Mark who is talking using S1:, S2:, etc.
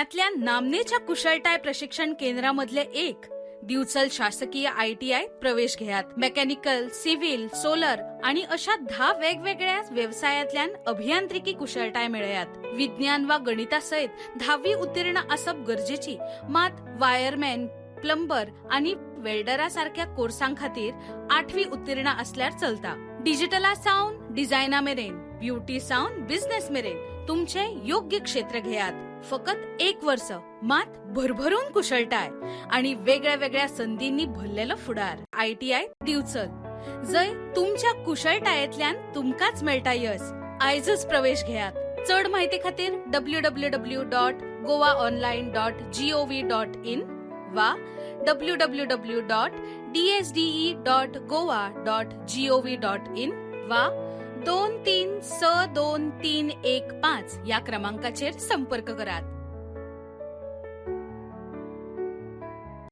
S1: गोंयातल्या नामनेच्या कुशळटाय प्रशिक्षण केंद्रामधले एक दिवचल शासकीय ITI प्रवेश घेयात. मेकॅनिकल, सिव्हिल, सोलर आणि अशा 10 वेगवेगळ्या व्यवसायातल्यान अभियांत्रिकी कुशळटाय मेळयात. विज्ञान वा गणितासयत 10वी उत्तीर्ण आसप गरजेची, मात वायरमॅन, प्लंबर आणि वेल्डरा सारख्या कोर्सां खातीर 8वी उत्तीर्ण असल्यार चलता. डिजिटला सावन डिझायना मेरेन, ब्युटी सावन बिझनेस मेरेन तुमचे योग्य क्षेत्र घेयात. फकत 1 वर्ष, मात भरभरून कुशळटाय आणि वेगळ्या वेगळ्या संधींनी भरलेलो फुडार. ITI दिवचल, जय तुमच्या कुशळटायेंतल्यान तुमकांच मेळटा यश. आयजच प्रवेश घेयात. चड म्हायती खातीर www.goaonline.gov.in वा www.dsde.goa.gov.in वा 23623115 या क्रमांकाचेर संपर्क करात.